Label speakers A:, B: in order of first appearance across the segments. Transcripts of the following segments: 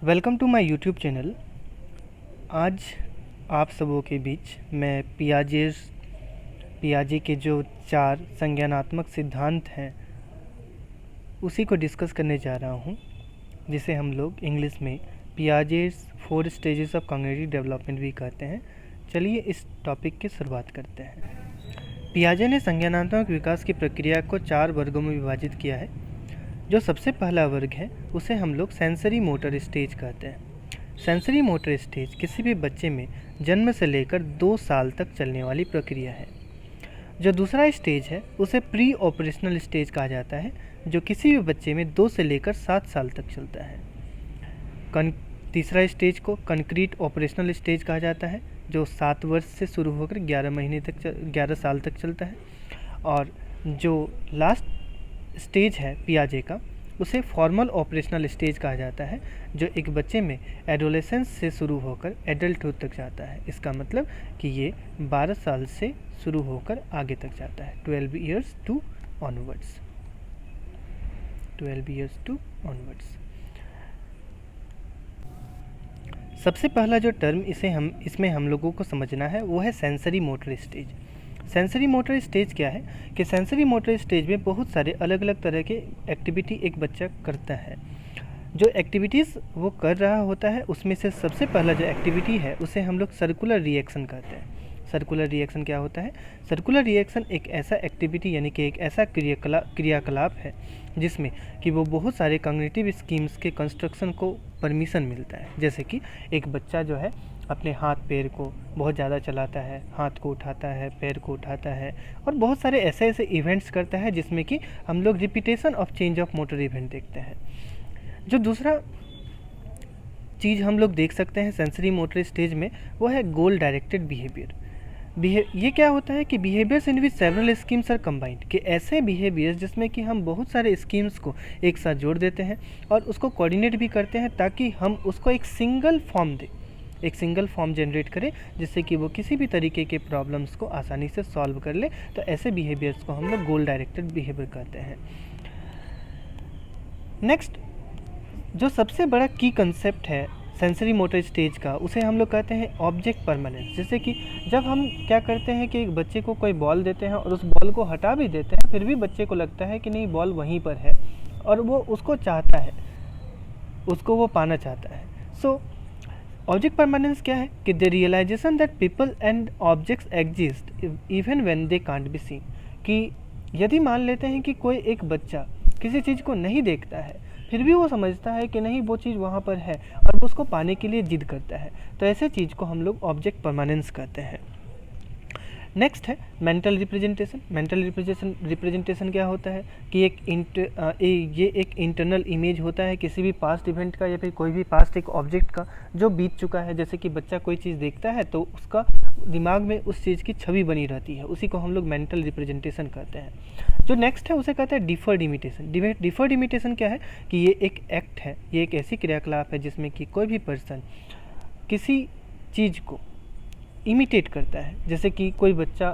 A: Welcome to my YouTube channel. आज आप सबों के बीच मैं पियाजे के जो 4 संज्ञानात्मक सिद्धांत हैं उसी को डिस्कस करने जा रहा हूं, जिसे हम लोग इंग्लिश में Piaget's 4 stages of cognitive development भी कहते हैं। चलिए इस टॉपिक की शुरुआत करते हैं। पियाजे ने संज्ञानात्मक विकास की प्रक्रिया को 4 वर्गों में विभाजित किया है। जो सबसे पहला वर्ग है उसे हम लोग सेंसरी मोटर स्टेज कहते हैं। सेंसरी मोटर स्टेज किसी भी बच्चे में जन्म से लेकर 2 साल तक चलने वाली प्रक्रिया है। जो दूसरा स्टेज है उसे प्री ऑपरेशनल स्टेज कहा जाता है, जो किसी भी बच्चे में 2 से लेकर 7 साल तक चलता है। तीसरा स्टेज को कंक्रीट ऑपरेशनल स्टेज कहा जाता है, जो 7 वर्ष से शुरू होकर 11 साल तक चलता है। और जो लास्ट स्टेज है पियाजे का, उसे फॉर्मल ऑपरेशनल स्टेज कहा जाता है, जो एक बच्चे में एडोलेसेंस से शुरू होकर एडल्टहुड तक जाता है। इसका मतलब कि ये 12 साल से शुरू होकर आगे तक जाता है, 12 ईयर्स टू ऑनवर्ड्स। सबसे पहला जो टर्म इसमें हम लोगों को समझना है वो है sensory motor stage. Sensory motor stage क्या है कि सेंसरी मोटर स्टेज में बहुत सारे अलग अलग तरह के एक्टिविटी एक बच्चा करता है। जो एक्टिविटीज़ वो कर रहा होता है उसमें से सबसे पहला जो एक्टिविटी है उसे हम लोग सर्कुलर रिएक्शन कहते हैं। सर्कुलर रिएक्शन क्या होता है? सर्कुलर रिएक्शन एक ऐसा एक्टिविटी यानी कि एक ऐसा क्रियाकलाप है जिसमें कि वो बहुत सारे कॉग्निटिव स्कीम्स के कंस्ट्रक्शन को परमिशन मिलता है। जैसे कि एक बच्चा जो है अपने हाथ पैर को बहुत ज़्यादा चलाता है, हाथ को उठाता है, पैर को उठाता है, और बहुत सारे ऐसे ऐसे इवेंट्स करता है जिसमें कि हम लोग repetition of change of motor event देखते हैं। जो दूसरा चीज़ हम लोग देख सकते हैं सेंसरी मोटर स्टेज में, वो है गोल डायरेक्टेड बिहेवियर। ये क्या होता है कि behaviours in which several schemes are combined, कि ऐसे बिहेवियर्स जिसमें कि हम बहुत सारे स्कीम्स को एक साथ जोड़ देते हैं और उसको कोऑर्डिनेट भी करते हैं ताकि हम उसको एक सिंगल फॉर्म जनरेट करें, जिससे कि वो किसी भी तरीके के प्रॉब्लम्स को आसानी से सॉल्व कर ले। तो ऐसे बिहेवियर्स को हम लोग गोल डायरेक्टेड बिहेवियर कहते हैं। नेक्स्ट, जो सबसे बड़ा की कंसेप्ट है सेंसरी मोटर स्टेज का, उसे हम लोग कहते हैं ऑब्जेक्ट परमानेंस। जैसे कि जब हम क्या करते हैं कि एक बच्चे को कोई बॉल देते हैं और उस बॉल को हटा भी देते हैं, फिर भी बच्चे को लगता है कि नहीं, बॉल वहीं पर है और वो उसको चाहता है, उसको वो पाना चाहता है। सो ऑब्जेक्ट परमानेंस क्या है कि the realisation that people and objects exist even when they can't be seen, कि यदि मान लेते हैं कि कोई एक बच्चा किसी चीज़ को नहीं देखता है, फिर भी वो समझता है कि नहीं, वो चीज़ वहाँ पर है और वो उसको पाने के लिए जिद करता है, तो ऐसे चीज़ को हम लोग ऑब्जेक्ट परमानेंस कहते हैं। नेक्स्ट है मेंटल रिप्रेजेंटेशन। मेंटल रिप्रेजेंटेशन क्या होता है कि ये एक इंटरनल इमेज होता है किसी भी पास्ट इवेंट का या फिर कोई भी पास्ट एक ऑब्जेक्ट का जो बीत चुका है। जैसे कि बच्चा कोई चीज़ देखता है तो उसका दिमाग में उस चीज़ की छवि बनी रहती है, उसी को हम लोग मेंटल रिप्रेजेंटेशन कहते हैं। जो नेक्स्ट है उसे कहते हैं डिफर्ड इमिटेशन। डिफर्ड इमिटेशन क्या है कि ये एक एक्ट है, ये एक ऐसी क्रियाकलाप है जिसमें कि कोई भी पर्सन किसी चीज़ को इमिटेट करता है। जैसे कि कोई बच्चा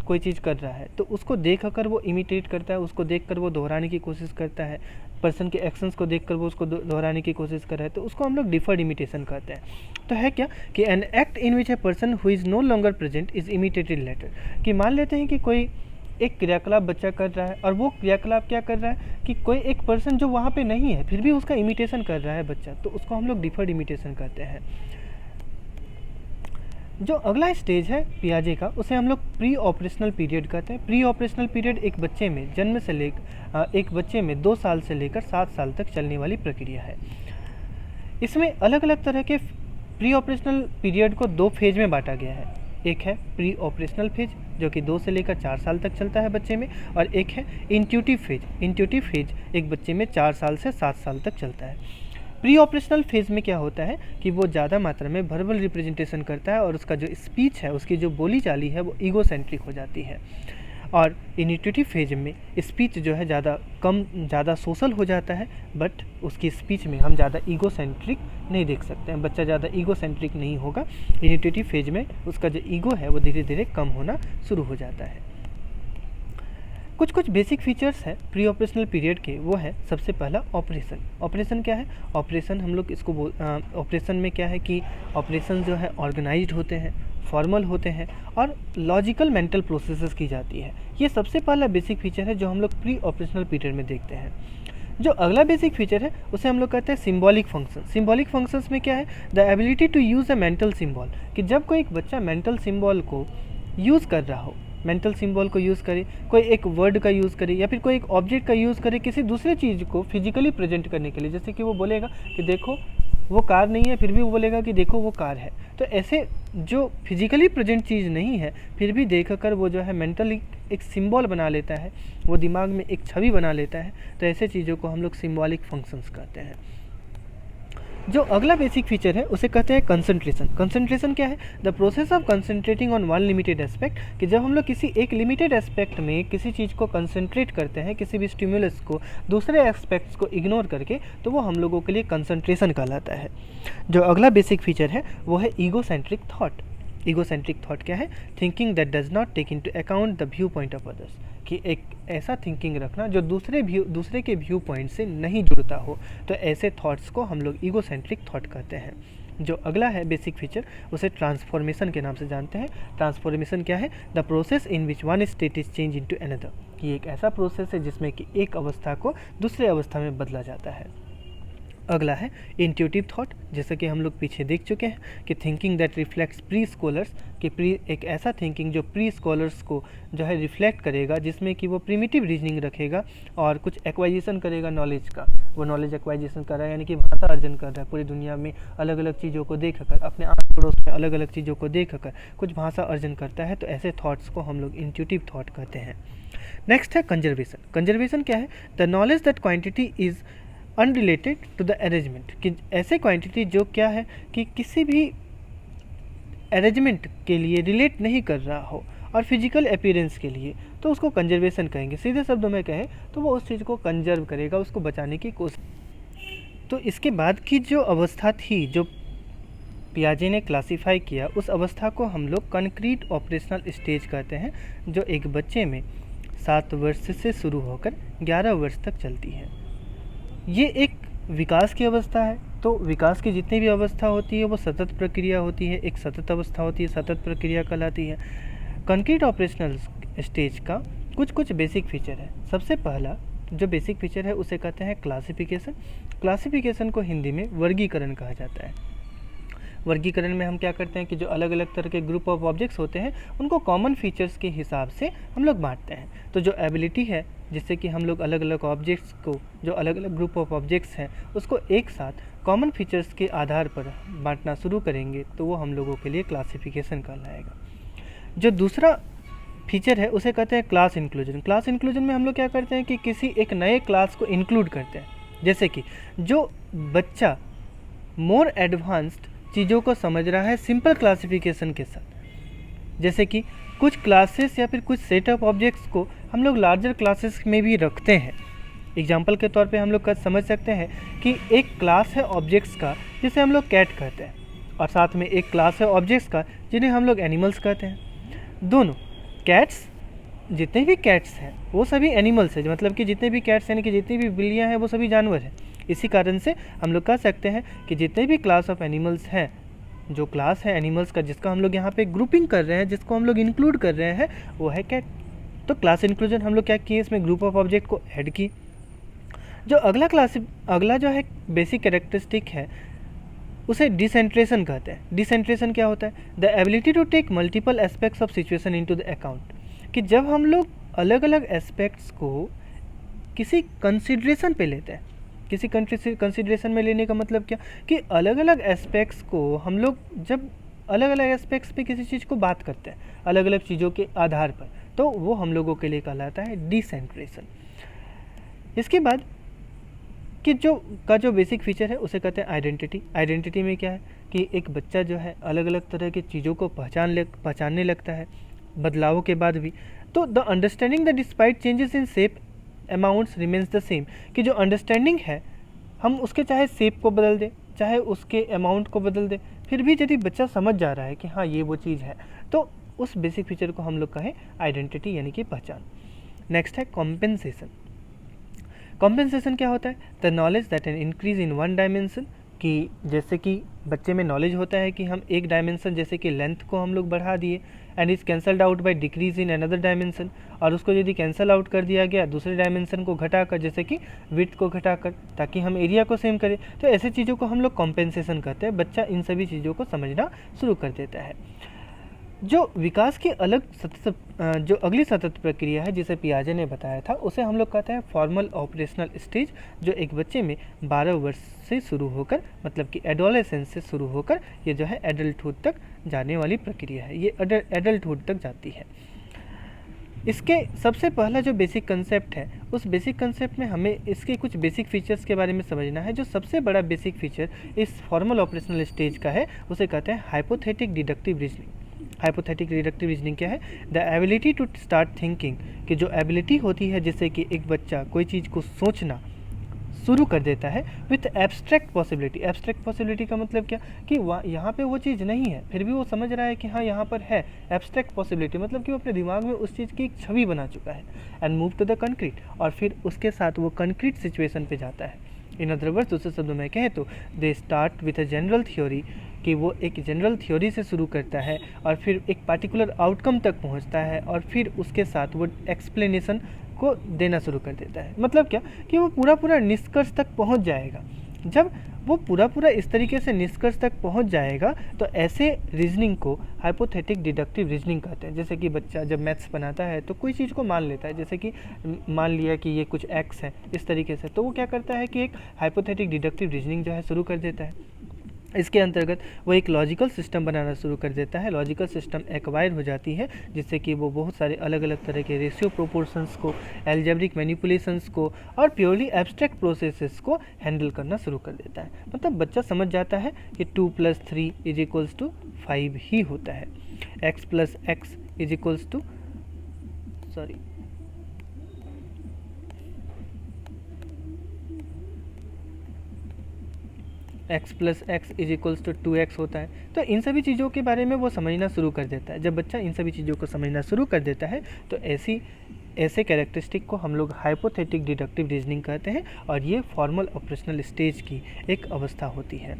A: कोई चीज़ कर रहा है तो उसको देख कर वो इमिटेट करता है, उसको देखकर वो दोहराने की कोशिश करता है, पर्सन के एक्शंस को देखकर वो उसको दोहराने की कोशिश कर रहा है, तो उसको हम लोग डिफर्ड इमिटेशन कहते हैं। तो है क्या कि an act in which a person who is no longer present is imitated later, कि मान लेते हैं कि कोई एक क्रियाकलाप बच्चा कर रहा है और वो क्रियाकलाप क्या कर रहा है कि कोई एक पर्सन जो वहाँ पे नहीं है फिर भी उसका इमिटेशन कर रहा है बच्चा, तो उसको हम लोग डिफर्ड इमिटेशन कहते हैं। जो अगला स्टेज है पियाजे का, उसे हम लोग प्री ऑपरेशनल पीरियड कहते हैं। प्री ऑपरेशनल पीरियड एक बच्चे में 2 साल से लेकर 7 साल तक चलने वाली प्रक्रिया है। इसमें अलग अलग तरह के प्री ऑपरेशनल पीरियड को 2 फेज में बांटा गया है। एक है प्री ऑपरेशनल फेज जो कि 2 से लेकर 4 साल तक चलता है बच्चे में, और एक है इंट्यूटिव फेज। इंट्यूटिव फेज एक बच्चे में 4 साल से 7 साल तक चलता है। प्री ऑपरेशनल फेज में क्या होता है कि वो ज़्यादा मात्रा में वर्बल रिप्रेजेंटेशन करता है और उसका जो स्पीच है, उसकी जो बोली चाली है वो ईगोसेंट्रिक हो जाती है। और इनिटिव फेज में स्पीच जो है ज़्यादा सोशल हो जाता है, बट उसकी स्पीच में हम ज़्यादा ईगोसेंट्रिक नहीं देख सकते हैं, बच्चा ज़्यादा ईगोसेंट्रिक नहीं होगा। इनिटिव फेज में उसका जो ईगो है वो धीरे धीरे कम होना शुरू हो जाता है। कुछ कुछ बेसिक फीचर्स है प्री ऑपरेशनल पीरियड के, वो है सबसे पहला ऑपरेशन। ऑपरेशन क्या है? ऑपरेशन हम लोग इसको ऑपरेशन में क्या है कि ऑपरेशन जो है ऑर्गेनाइज्ड होते हैं, फॉर्मल होते हैं और लॉजिकल मेंटल प्रोसेसेस की जाती है। ये सबसे पहला बेसिक फीचर है जो हम लोग प्री ऑपरेशनल पीरियड में देखते हैं। जो अगला बेसिक फीचर है उसे हम लोग कहते हैं सिंबॉलिक फंक्शन। सिंबॉलिक फंक्शंस में क्या है? The ability to use a mental symbol, कि जब कोई एक बच्चा मेंटल सिंबल को यूज़ कर रहा हो, मेंटल सिंबल को यूज़ करे, कोई एक वर्ड का यूज़ करे या फिर कोई एक ऑब्जेक्ट का यूज़ करे किसी दूसरे चीज़ को फिजिकली प्रेजेंट करने के लिए। जैसे कि वो बोलेगा कि देखो वो कार नहीं है, फिर भी वो बोलेगा कि देखो वो कार है। तो ऐसे जो फिजिकली प्रेजेंट चीज़ नहीं है फिर भी देखकर वो जो है मेंटली एक सिंबल बना लेता है, वो दिमाग में एक छवि बना लेता है। तो ऐसे चीज़ों को हम लोग सिंबॉलिक फंक्शंस कहते हैं। जो अगला बेसिक फीचर है उसे कहते हैं कंसंट्रेशन। कंसंट्रेशन क्या है? The process of concentrating on one limited aspect, कि जब हम लोग किसी एक लिमिटेड एस्पेक्ट में किसी चीज़ को कंसंट्रेट करते हैं, किसी भी स्टिमुलस को दूसरे एस्पेक्ट्स को इग्नोर करके, तो वो हम लोगों के लिए कंसंट्रेशन कहलाता है। जो अगला बेसिक फीचर है वो है ईगोसेंट्रिक थॉट। ईगोसेंट्रिक थॉट क्या है? Thinking that does not take into account the view point of others, कि एक ऐसा थिंकिंग रखना जो दूसरे के व्यू पॉइंट से नहीं जुड़ता हो। तो ऐसे थॉट्स को हम लोग ईगोसेंट्रिक थॉट कहते हैं। जो अगला है बेसिक फीचर उसे ट्रांसफॉर्मेशन के नाम से जानते हैं। ट्रांसफॉर्मेशन क्या है? The process in which one state is change into another, कि एक ऐसा प्रोसेस है जिसमें कि एक अवस्था को दूसरे अवस्था में बदला जाता है। अगला है इंट्यूटिव थॉट, जैसे कि हम लोग पीछे देख चुके हैं कि thinking that reflects pre scholars, कि एक ऐसा थिंकिंग जो प्री स्कॉलर्स को जो है रिफ्लेक्ट करेगा, जिसमें कि वो प्रिमिटिव रीजनिंग रखेगा और कुछ एक्वाइजेशन करेगा नॉलेज का। वो नॉलेज एक्वाइजेशन कर रहा है यानी कि भाषा अर्जन कर रहा है, पूरी दुनिया में अलग अलग चीज़ों को देख कर, अपने आस पड़ोस में अलग अलग चीज़ों को देख कर कुछ भाषा अर्जन करता है। तो ऐसे थॉट्स को हम लोग इंट्यूटिव थॉट कहते हैं। नेक्स्ट है कंजर्वेशन। कंजर्वेशन क्या है? The knowledge that quantity is unrelated to the arrangement, कि ऐसे क्वांटिटी जो क्या है कि किसी भी अरेंजमेंट के लिए रिलेट नहीं कर रहा हो और फिजिकल अपीयरेंस के लिए, तो उसको कंजर्वेशन कहेंगे। सीधे शब्दों में कहें तो वो उस चीज़ को कंजर्व करेगा, उसको बचाने की कोशिश। तो इसके बाद की जो अवस्था थी जो पियाजे ने क्लासीफाई किया, उस अवस्था को हम लोग कंक्रीट ऑपरेशनल स्टेज कहते हैं, जो एक बच्चे में 7 वर्ष से शुरू होकर 11 वर्ष तक चलती है। ये एक विकास की अवस्था है। तो विकास की जितनी भी अवस्था होती है वो सतत प्रक्रिया होती है, एक सतत अवस्था होती है, सतत प्रक्रिया कहलाती है। कंक्रीट ऑपरेशनल स्टेज का कुछ कुछ बेसिक फीचर है। सबसे पहला जो बेसिक फीचर है उसे कहते हैं क्लासिफिकेशन। क्लासिफिकेशन को हिंदी में वर्गीकरण कहा जाता है। वर्गीकरण में हम क्या करते हैं कि जो अलग अलग तरह के ग्रुप ऑफ ऑब्जेक्ट्स होते हैं उनको कॉमन फीचर्स के हिसाब से हम लोग बांटते हैं। तो जो एबिलिटी है जिससे कि हम लोग अलग अलग ऑब्जेक्ट्स को, जो अलग अलग ग्रुप ऑफ ऑब्जेक्ट्स हैं उसको एक साथ कॉमन फीचर्स के आधार पर बांटना शुरू करेंगे, तो वो हम लोगों के लिए क्लासिफिकेशन कहलाएगा। जो दूसरा फीचर है उसे कहते हैं क्लास इंक्लूजन। क्लास इंक्लूजन में हम लोग क्या करते हैं कि किसी एक नए क्लास को इंक्लूड करते हैं। जैसे कि जो बच्चा मोर एडवांस्ड चीज़ों को समझ रहा है सिंपल क्लासिफिकेशन के साथ, जैसे कि कुछ क्लासेस या फिर कुछ सेट ऑफ ऑब्जेक्ट्स को हम लोग लार्जर क्लासेस में भी रखते हैं। एग्जाम्पल के तौर पे हम लोग समझ सकते हैं कि एक क्लास है ऑब्जेक्ट्स का जिसे हम लोग कैट कहते हैं, और साथ में एक क्लास है ऑब्जेक्ट्स का जिन्हें हम लोग एनिमल्स कहते हैं। दोनों कैट्स, जितने भी कैट्स हैं वो सभी एनिमल्स हैं, मतलब कि जितने भी कैट्स यानी कि जितनी भी बिल्लियाँ हैं वो सभी जानवर हैं। इसी कारण से हम लोग कह सकते हैं कि जितने भी क्लास ऑफ एनिमल्स हैं, जो क्लास है एनिमल्स का जिसका हम लोग यहाँ पे ग्रुपिंग कर रहे हैं, जिसको हम लोग इंक्लूड कर रहे हैं, वो है कैट। तो क्लास इंक्लूजन हम लोग क्या किए, इसमें ग्रुप ऑफ ऑब्जेक्ट को ऐड किए। जो अगला जो है बेसिक कैरेक्टरिस्टिक है उसे डिसेंट्रेशन कहते हैं। डिसेंट्रेशन क्या होता है? The ability to take multiple aspects of situation into the account, कि जब हम लोग अलग अलग एस्पेक्ट्स को किसी कंसिडरेशन पे लेते हैं। किसी कंसिडरेशन में लेने का मतलब क्या, कि अलग अलग एस्पेक्ट्स को हम लोग जब अलग अलग एस्पेक्ट्स पे किसी चीज़ को बात करते हैं अलग अलग चीज़ों के आधार पर, तो वो हम लोगों के लिए कहलाता है डिसेंट्रेशन। इसके बाद कि जो बेसिक फीचर है उसे कहते हैं आइडेंटिटी। आइडेंटिटी में क्या है कि एक बच्चा जो है अलग अलग तरह की चीज़ों को पहचानने लगता है बदलावों के बाद भी। तो the understanding the despite changes in shape amounts remains the same, कि जो अंडरस्टैंडिंग है हम उसके चाहे शेप को बदल दें चाहे उसके अमाउंट को बदल दें, फिर भी यदि बच्चा समझ जा रहा है कि हाँ ये वो चीज़ है, तो उस बेसिक फीचर को हम लोग कहें आइडेंटिटी यानी कि पहचान। नेक्स्ट है कॉम्पेंसेशन। कॉम्पेंसेशन क्या होता है? The knowledge that an increase in one dimension, कि जैसे कि बच्चे में नॉलेज होता है कि हम एक डायमेंशन जैसे कि लेंथ को हम लोग बढ़ा दिए and is cancelled out by decrease in another dimension, और उसको यदि कैंसल आउट कर दिया गया दूसरे डायमेंशन को घटाकर, जैसे कि विड्थ को घटाकर, ताकि हम एरिया को सेम करें, तो ऐसे चीज़ों को हम लोग कॉम्पेंसेशन कहते हैं। बच्चा इन सभी चीज़ों को समझना शुरू कर देता है। जो विकास की जो अगली सतत प्रक्रिया है जिसे पियाजे ने बताया था, उसे हम लोग कहते हैं फॉर्मल ऑपरेशनल स्टेज, जो एक बच्चे में 12 वर्ष से शुरू होकर, मतलब कि एडोलेसेंस से शुरू होकर ये जो है एडल्टहुड तक जाने वाली प्रक्रिया है, ये एडल्टहुड तक जाती है। इसके सबसे पहला जो बेसिक कंसेप्ट है, उस बेसिक कंसेप्ट में हमें इसके कुछ बेसिक फीचर्स के बारे में समझना है। जो सबसे बड़ा बेसिक फीचर इस फॉर्मल ऑपरेशनल स्टेज का है, उसे कहते हैं hypothetic deductive reasoning. Hypothetic deductive reasoning क्या है? The ability to start thinking, कि जो एबिलिटी होती है जिससे कि एक बच्चा कोई चीज़ को सोचना शुरू कर देता है with abstract possibility. Abstract possibility का मतलब क्या? कि यहाँ पे वो चीज़ नहीं है, फिर भी वो समझ रहा है कि हाँ यहाँ पर है। एब्स्ट्रैक्ट पॉसिबिलिटी मतलब कि वो अपने दिमाग में उस चीज़ की एक छवि बना चुका है। And move to the concrete, और फिर उसके साथ वो कंक्रीट सिचुएशन पे जाता है। इन अदर वर्ड्स, दूसरे शब्दों में कहें तो they start with a general theory, कि वो एक जनरल थ्योरी से शुरू करता है और फिर एक पार्टिकुलर आउटकम तक पहुंचता है, और फिर उसके साथ वो एक्सप्लेनेशन को देना शुरू कर देता है। मतलब क्या? कि वो पूरा निष्कर्ष तक पहुंच जाएगा। जब वो पूरा इस तरीके से निष्कर्ष तक पहुंच जाएगा, तो ऐसे रीजनिंग को हाइपोथेटिक डिडक्टिव रीजनिंग कहते हैं। जैसे कि बच्चा जब मैथ्स बनाता है तो कोई चीज़ को मान लेता है, जैसे कि मान लिया कि ये कुछ एक्स है इस तरीके से, तो वो क्या करता है कि एक हाइपोथेटिक डिडक्टिव रीजनिंग जो है शुरू कर देता है। इसके अंतर्गत वो एक लॉजिकल सिस्टम बनाना शुरू कर देता है। लॉजिकल सिस्टम एक्वायर हो जाती है, जिससे कि वो बहुत सारे अलग अलग तरह के रेशियो प्रोपोर्शंस को, एल्जेब्रिक मैनिपुलेशंस को और प्योरली एब्स्ट्रैक्ट प्रोसेसेस को हैंडल करना शुरू कर देता है। मतलब बच्चा समझ जाता है कि 2 + 3 = 5 ही होता है। x + x = x + x = 2x होता है। तो इन सभी चीज़ों के बारे में वो समझना शुरू कर देता है। जब बच्चा इन सभी चीज़ों को समझना शुरू कर देता है, तो ऐसे कैरेक्टरिस्टिक को हम लोग हाइपोथेटिक डिडक्टिव रीजनिंग कहते हैं, और ये फॉर्मल ऑपरेशनल स्टेज की एक अवस्था होती है।